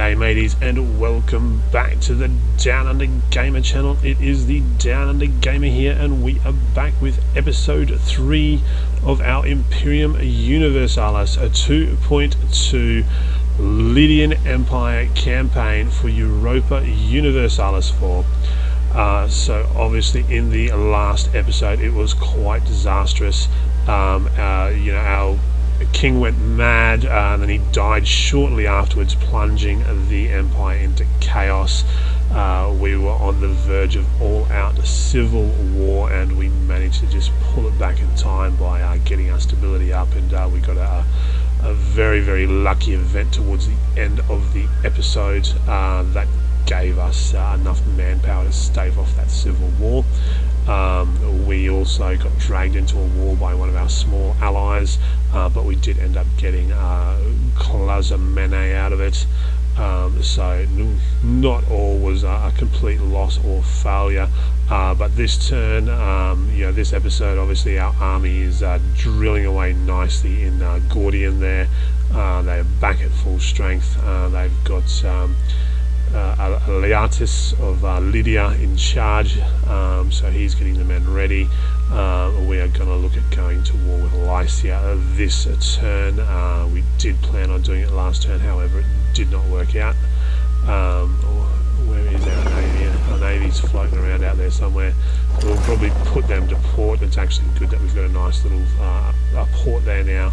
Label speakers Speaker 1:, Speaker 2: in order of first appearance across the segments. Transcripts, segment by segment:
Speaker 1: G'day mateys, and welcome back to the Down Under Gamer channel. It is the Down Under Gamer here, and we are back with episode 3 of our Imperium Universalis 2.2 Lydian Empire campaign for Europa Universalis 4. So obviously in the last episode it was quite disastrous. Our king went mad, and then he died shortly afterwards, plunging the empire into chaos. We were on the verge of all-out civil war, and we managed to just pull it back in time by getting our stability up, and we got a very, very lucky event towards the end of the episode that gave us enough manpower to stave off that civil war. We also got dragged into a war by one of our small allies, but we did end up getting Clazamene out of it. So not all was a complete loss or failure, but this turn, this episode, obviously our army is drilling away nicely in Gordian there. They're back at full strength. They've got Aliatis of Lydia in charge, so he's getting the men ready. We are going to look at going to war with Lycia this turn. We did plan on doing it last turn, however it did not work out. Where is our navy? Our navy's floating around out there somewhere. We'll probably put them to port. It's actually good that we've got a nice little port there now.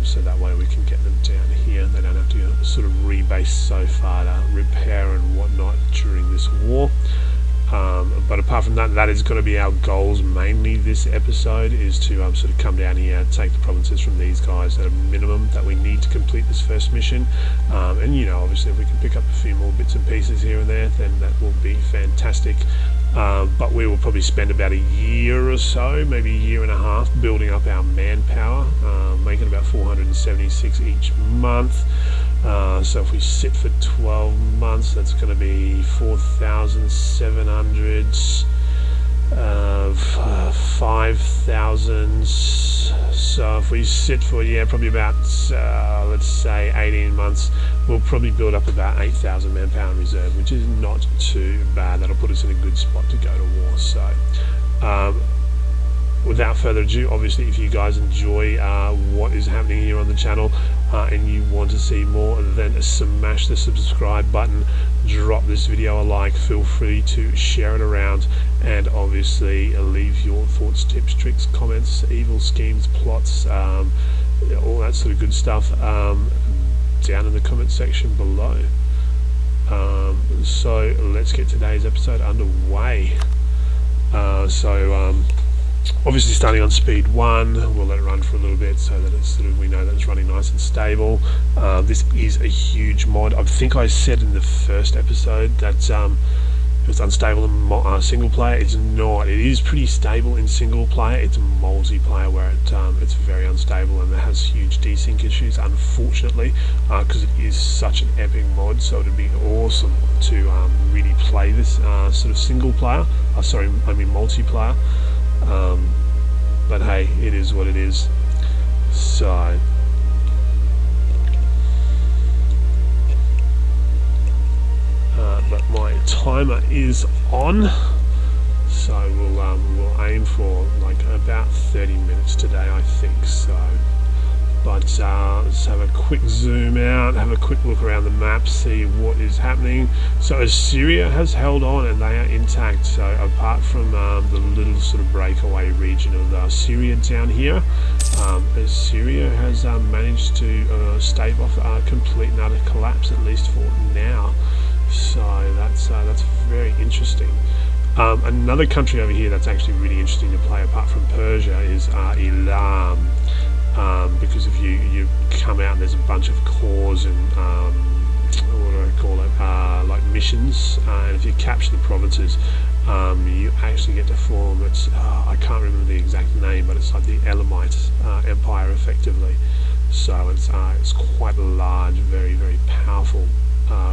Speaker 1: So that way we can get them down here. They don't have to sort of rebase so far to repair and whatnot during this war. But apart from that, that is going to be our goals mainly this episode, is to sort of come down here, take the provinces from these guys at a minimum that we need to complete this first mission. And obviously if we can pick up a few more bits and pieces here and there, then that will be fantastic. But we will probably spend about a year or so, maybe a year and a half, building up our manpower, making about 476 each month. So if we sit for 12 months, that's going to be 4,700, 5,000. So if we sit for probably about let's say 18 months, we'll probably build up about 8,000 manpower in reserve, which is not too bad. That'll put us in a good spot to go to war. So without further ado, obviously if you guys enjoy what is happening here on the channel, and you want to see more, then smash the subscribe button, drop this video a like, feel free to share it around, and obviously leave your thoughts, tips, tricks, comments, evil schemes, plots, all that sort of good stuff down in the comment section below. So let's get today's episode underway. Obviously starting on speed 1, we'll let it run for a little bit so that it's sort of, we know that it's running nice and stable. This is a huge mod. I think I said in the first episode that it was unstable in single player. It's not. It is pretty stable in single player. It's multiplayer where it's very unstable and it has huge desync issues, unfortunately, because it is such an epic mod. So it'd be awesome to really play this sort of single player. Multiplayer. But hey, it is what it is. So but my timer is on, so we'll aim for like about 30 minutes today, I think. So but let's have a quick zoom out, have a quick look around the map, see what is happening. So Assyria has held on and they are intact. So apart from the little sort of breakaway region of Syria down here, Assyria has managed to stave off a complete and utter collapse, at least for now. So that's very interesting. Another country over here that's actually really interesting to play apart from Persia is Elam. Because if you come out, there's a bunch of cores and what do I call it, like missions, and if you capture the provinces, you actually get to form, I can't remember the exact name, but it's like the Elamite Empire effectively. So it's quite a large, very, very powerful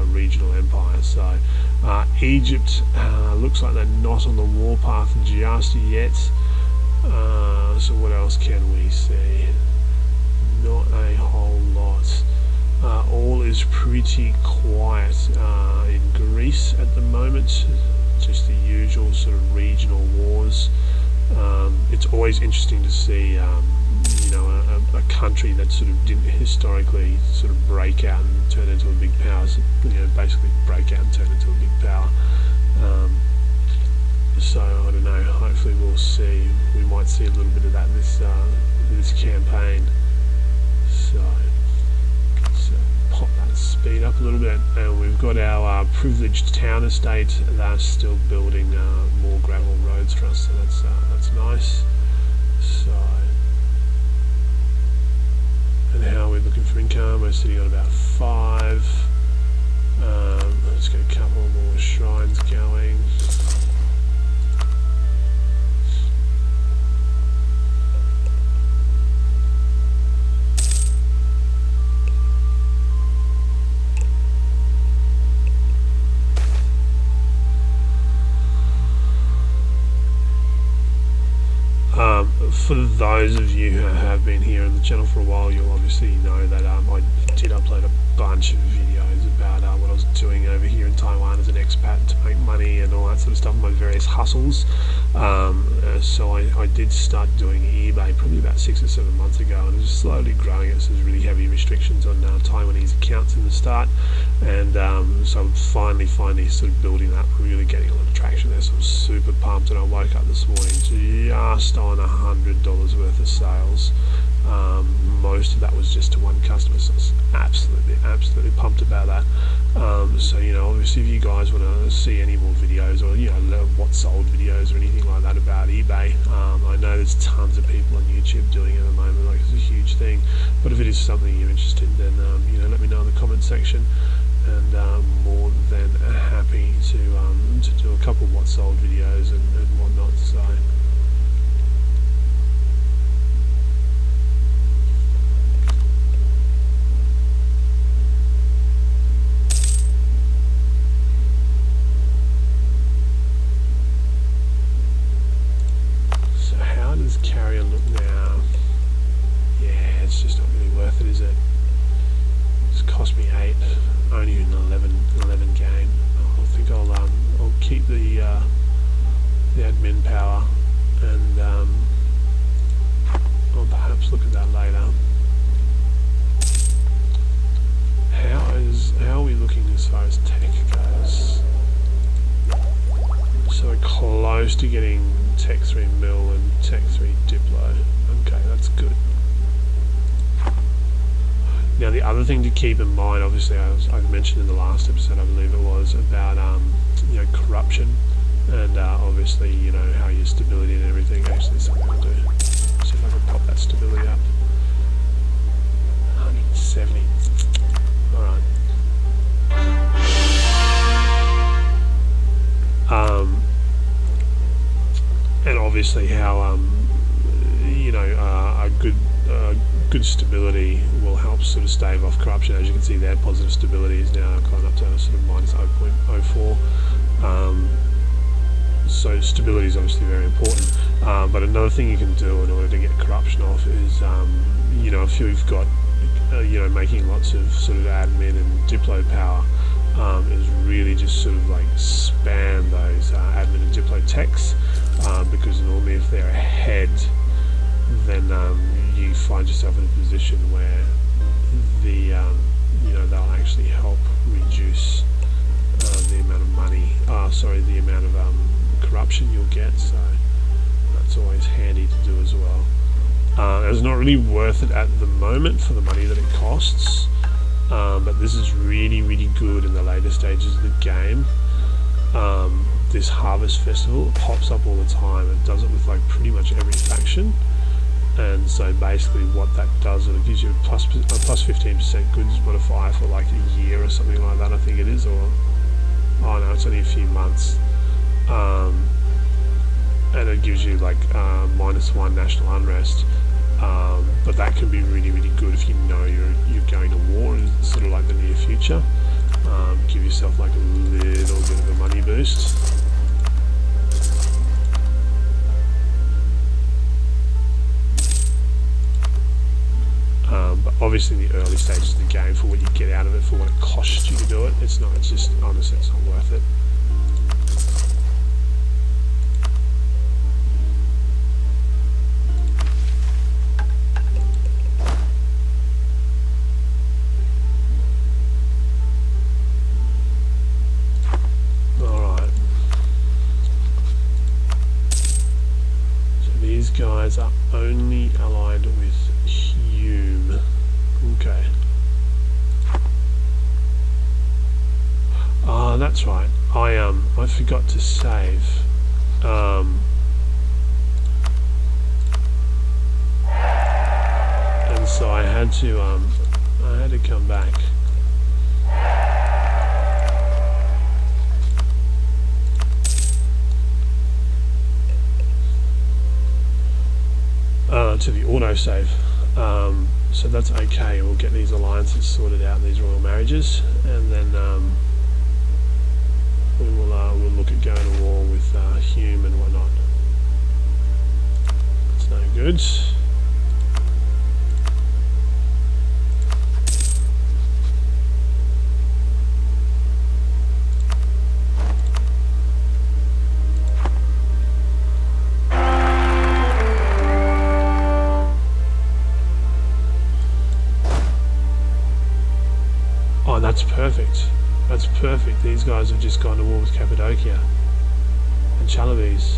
Speaker 1: regional empire. So Egypt looks like they're not on the warpath just yet. So what else can we see? Not a whole lot. all is pretty quiet in Greece at the moment. Just the usual sort of regional wars. It's always interesting to see, you know, a country that sort of didn't historically sort of break out and turn into a big power. You know, basically break out and turn into a big power. So I don't know. Hopefully we'll see. We might see a little bit of that this campaign. So pop that speed up a little bit, and we've got our privileged town estate that's still building more gravel roads for us. So that's nice. So, and how we're looking for income? We're sitting on about 5. Let's get a couple more shrines going. For those of you who have been here on the channel for a while, you'll obviously know that I did upload a bunch of videos about what I was doing over here in Taiwan as an expat to make money and all that sort of stuff, my various hustles. So I did start doing eBay probably about 6 or 7 months ago, and just slowly growing it. So there's really heavy restrictions on Taiwanese accounts in the start, and so I'm finally sort of building up, really getting a lot of traction there. So I'm super pumped, and I woke up this morning just on $100 worth of sales. Most of that was just to one customer, so I was absolutely pumped about that. So, you know, obviously if you guys want to see any more videos, or, you know, what sold videos or anything like that about eBay, I know there's tons of people on YouTube doing it at the moment. Like, it's a huge thing. But if it is something you're interested in, then you know, let me know in the comment section, and more than happy to do a couple of what sold videos and whatnot. So how does Carrion look now? Yeah, it's just not really worth it, is it? It's cost me 8, only an 11 game. I think I'll keep the admin power, and I'll perhaps look at that later. How are we looking as far as tech goes? So we're close to getting Tech 3 Mill and Tech 3 Diplo. Okay, that's good. Now the other thing to keep in mind, obviously I mentioned in the last episode, I believe it was, about you know, corruption, and obviously, you know, how your stability and everything. Actually, something I'll do. See if I can pop that stability up. 170. Alright. And obviously how you know, a good stability will help sort of stave off corruption. As you can see there, positive stability is now gone up to sort of minus 0.04. So stability is obviously very important. But another thing you can do in order to get corruption off is, you know, if you've got, you know, making lots of sort of admin and Diplo power, is really just sort of like spam those admin and Diplo techs, because normally if they're ahead, then you find yourself in a position where the you know, they'll actually help reduce the amount of money, the amount of corruption you'll get. So that's always handy to do as well. It's not really worth it at the moment for the money that it costs, but this is really good in the later stages of the game. This Harvest Festival, it pops up all the time. It does it with like pretty much every faction, and so basically what that does is it gives you a plus 15% goods modifier for like a year or something like that, I think it is, or oh no, it's only a few months, and it gives you like -1 national unrest, but that can be really good if you know you're going to war in sort of like the near future. Give yourself like a little bit of a money boost. But obviously in the early stages of the game, for what you get out of it, for what it costs you to do it, it's just honestly, it's not worth it. Guys are only allied with Hume. Okay. Ah, that's right. I forgot to save. And so I had to come back. To the autosave, so that's okay. We'll get these alliances sorted out, these royal marriages, and then we'll look at going to war with Hume and whatnot. That's no good. That's perfect. That's perfect. These guys have just gone to war with Cappadocia and Chalybes.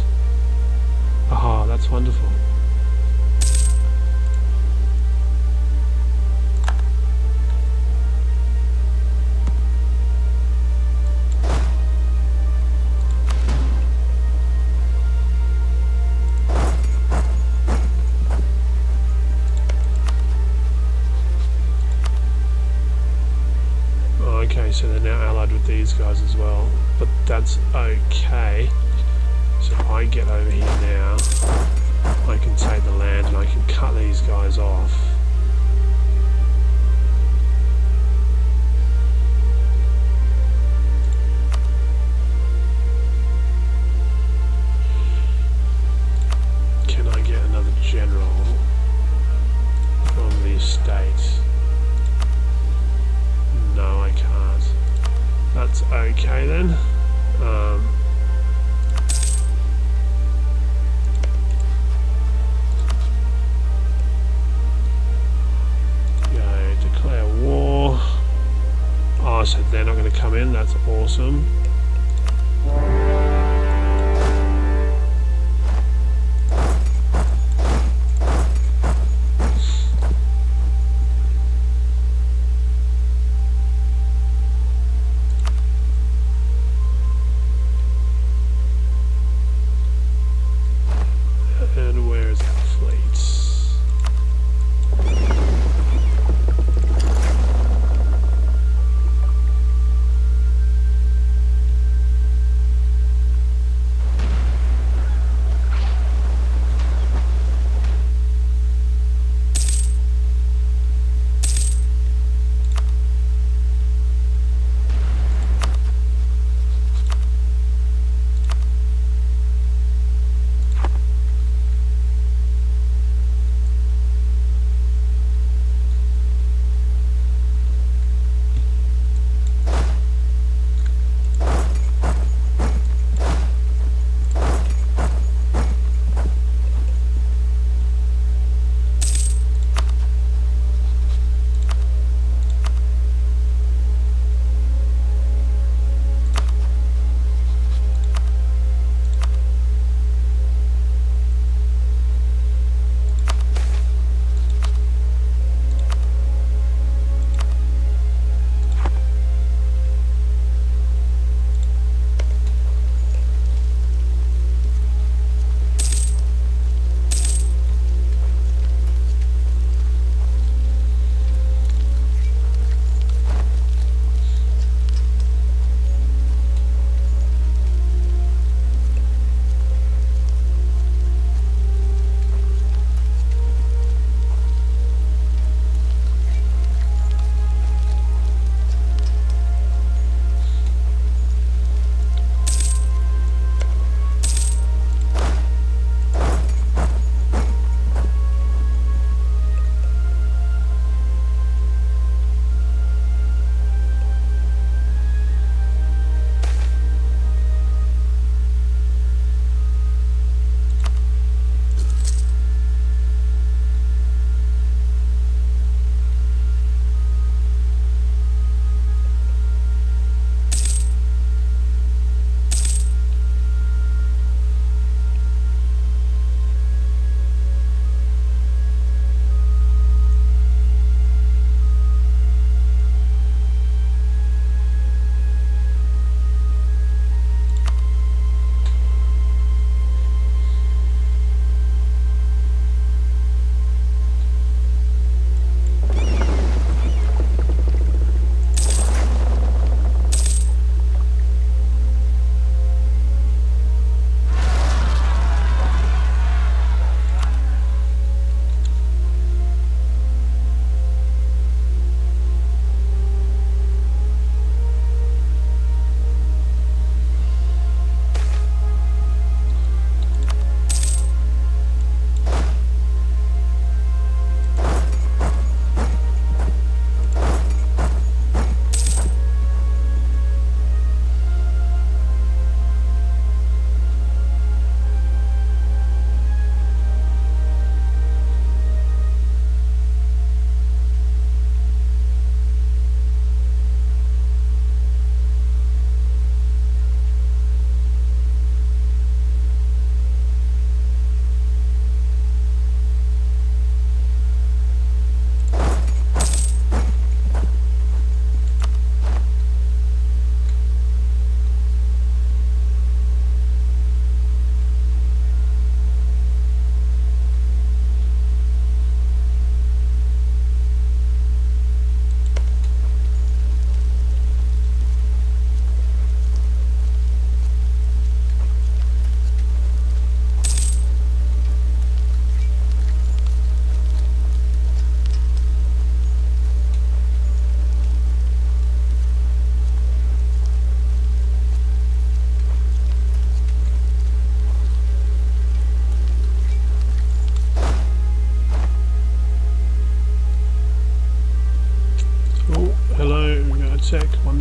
Speaker 1: Aha, that's wonderful. So they're now allied with these guys as well, but that's okay. So if I get over here now, I can take the land and I can cut these guys off. Can I get another general from the estate? No, I can't. That's okay then. Declare war. Oh, so they're not going to come in. That's awesome. And where's our fleets?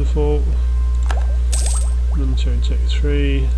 Speaker 1: wonderful. Military Tech 3.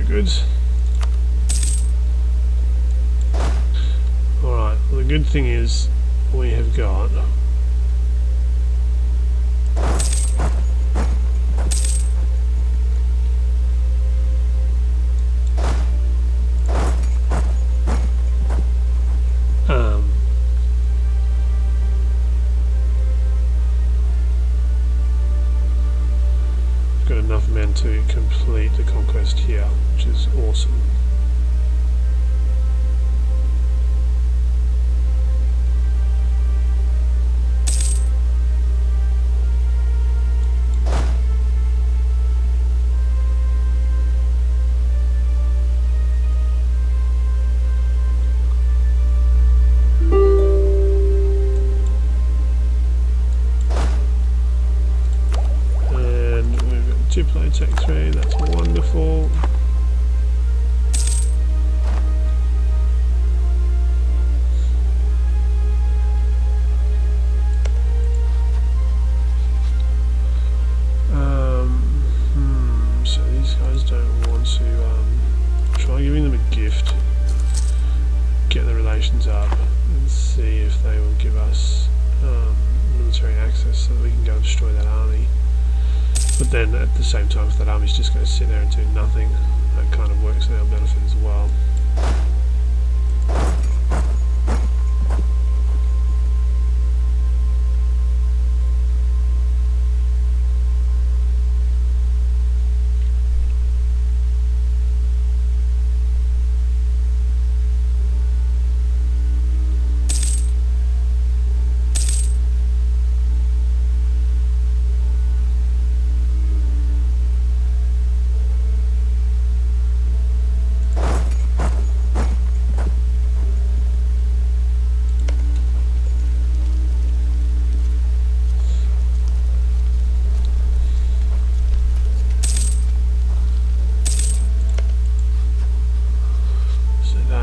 Speaker 1: Good. Alright, well the good thing is we have got enough men to complete the conquest here, which is awesome. Two-player Tech 3, that's wonderful. So these guys don't want to try giving them a gift, get the relations up, and see if they will give us military access so that we can go and destroy that army. But then at the same time, if that army's just going to sit there and do nothing, that kind of works in our benefit as well.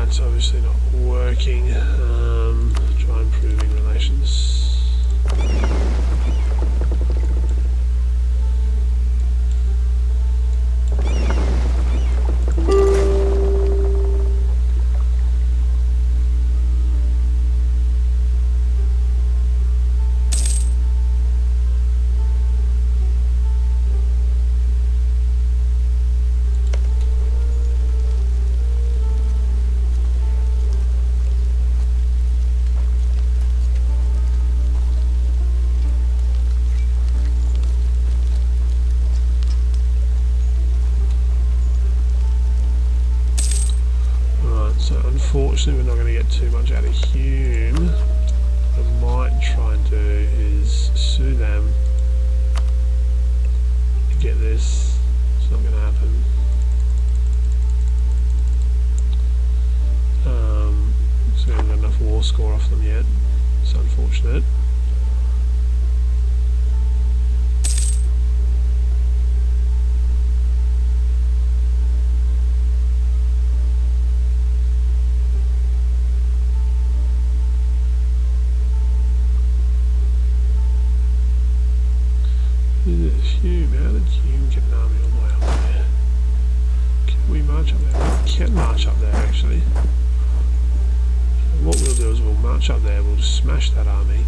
Speaker 1: It's obviously not working. Try improving relations. get too much out of Hume, what I might try and do is sue them. Get this. It's not going to happen. So we haven't got enough war score off them yet. It's unfortunate. Hume, how did Hume get an army all the way up there? Can we march up there? We can march up there actually. So what we'll do is we'll march up there, we'll just smash that army,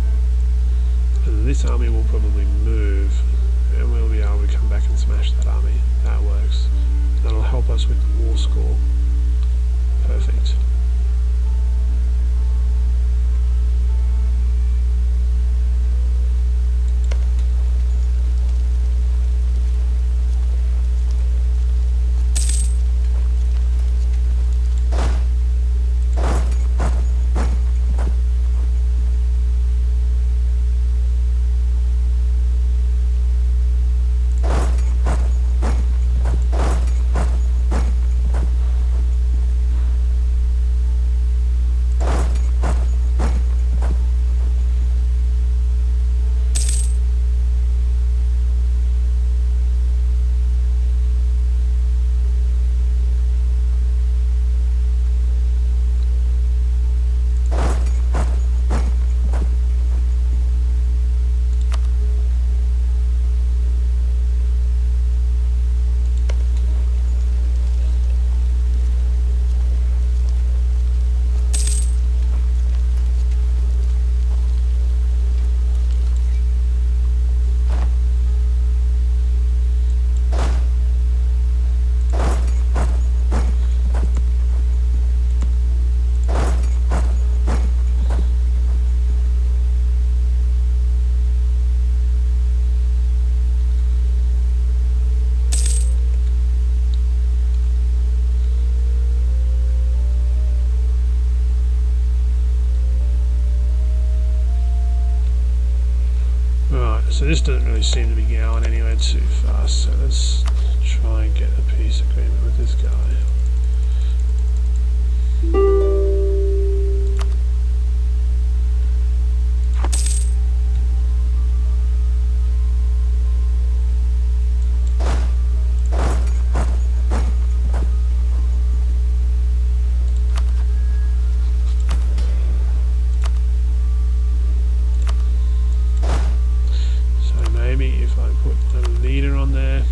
Speaker 1: and this army will probably move, and we'll be able to come back and smash that army. That works. That'll help us with the war score. Perfect. So this doesn't really seem to be going anywhere too fast, so let's try and get a peace agreement with this guy. If I put a leader on there,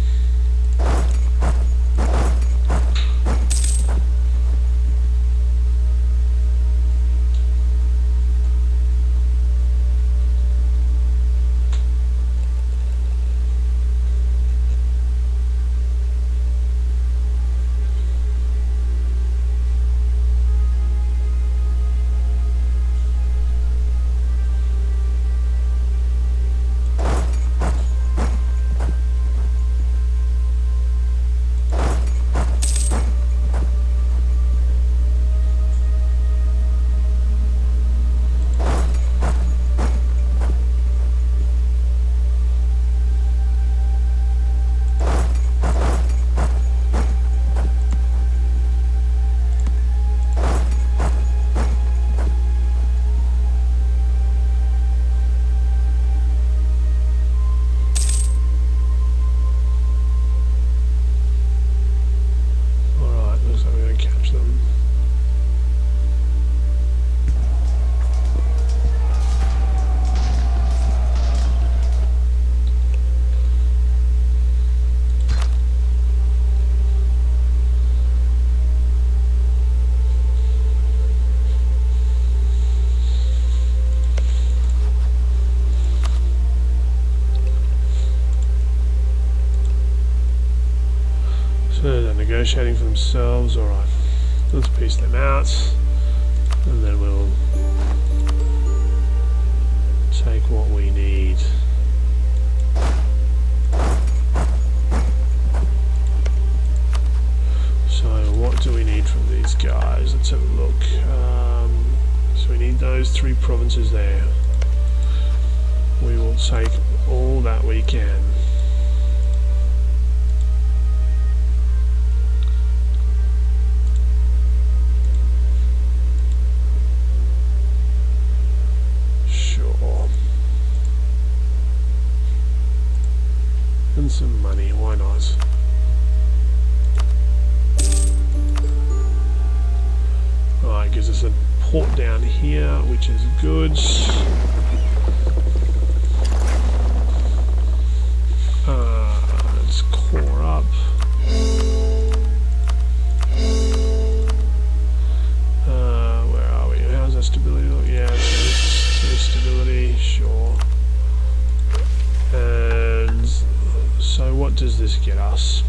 Speaker 1: so they're negotiating for themselves. Alright, let's piece them out, and then we'll take what we need. So what do we need from these guys? Let's have a look. those 3 provinces there. We will take all that we can. Sure. And some money, why not? Alright, gives us a port down here, which is good. Let's core up. Where are we? How's our stability look? Yeah, so stability, sure. And so what does this get us?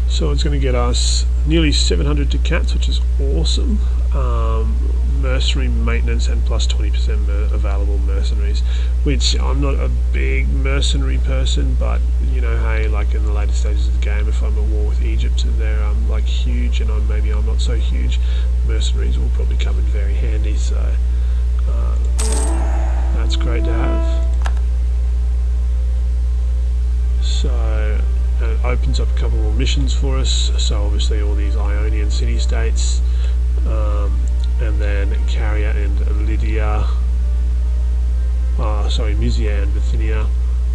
Speaker 1: So it's going to get us nearly 700 to cats, which is awesome. Mercenary maintenance and plus 20% available mercenaries, which I'm not a big mercenary person, but you know, hey, like in the later stages of the game, if I'm at war with Egypt and they're like huge and maybe I'm not so huge, mercenaries will probably come in very handy. So that's great to have. So it opens up a couple more missions for us. So obviously all these Ionian city-states. And then Carrier and Lydia, Mysia and Bithynia,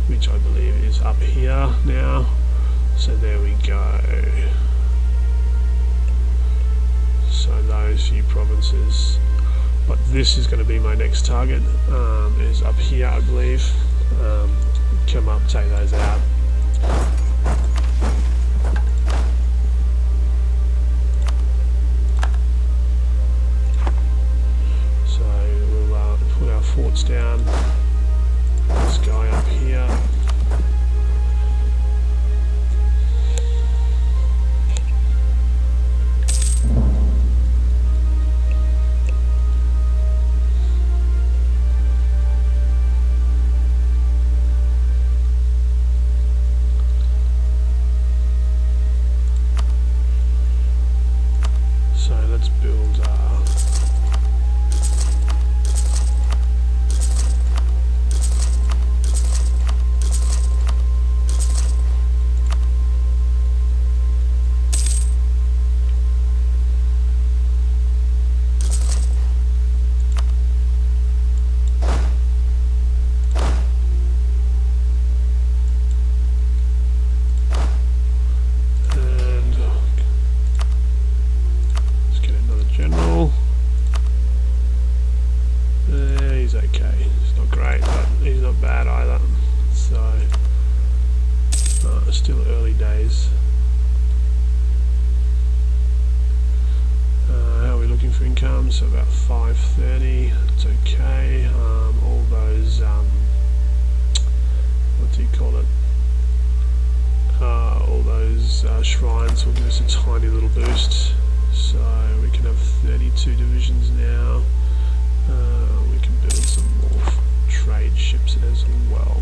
Speaker 1: which I believe is up here now. So there we go. So those few provinces. But this is going to be my next target, is up here, I believe. Come up, take those out. Forts down. This guy up here. So let's build still early days. How are we looking for income? So about 530. It's okay. All those what do you call it? All those shrines will give us a tiny little boost. So we can have 32 divisions now. We can build some more trade ships as well.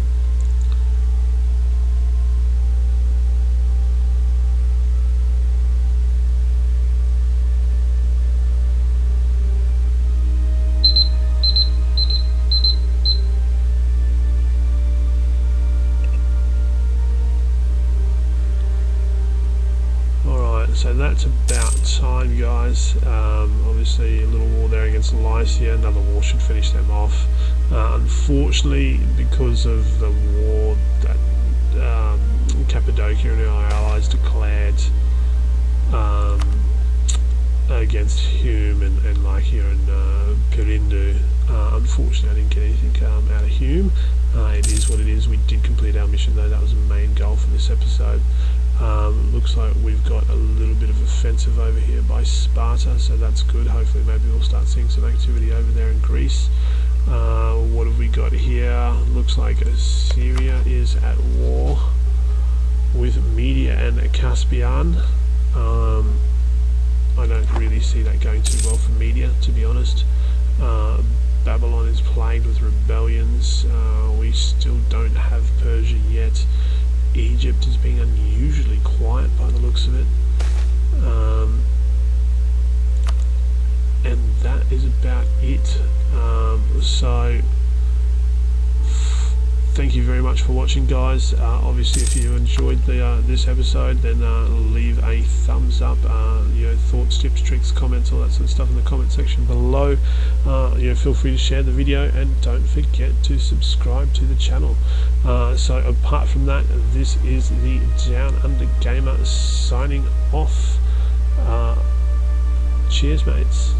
Speaker 1: So that's about time, guys. Obviously a little war there against Lycia, another war should finish them off. Unfortunately, because of the war that Cappadocia and our allies declared against Hume and Lycia and Perindu, unfortunately I didn't get anything out of Hume. It is what it is. We did complete our mission though, that was the main goal for this episode. Looks like we've got a little bit of offensive over here by Sparta, so that's good. Hopefully maybe we'll start seeing some activity over there in Greece. What have we got here? Looks like Assyria is at war with Media and Caspian. I don't really see that going too well for Media, to be honest. Babylon is plagued with rebellions. We still don't have Persia yet. Egypt is being unusually quiet by the looks of it. and that is about it. So thank you very much for watching, guys. Obviously, if you enjoyed this episode, then leave a thumbs up. Thoughts, tips, tricks, comments, all that sort of stuff in the comment section below. Feel free to share the video, and don't forget to subscribe to the channel. So apart from that, this is the Down Under Gamer signing off. Cheers, mates.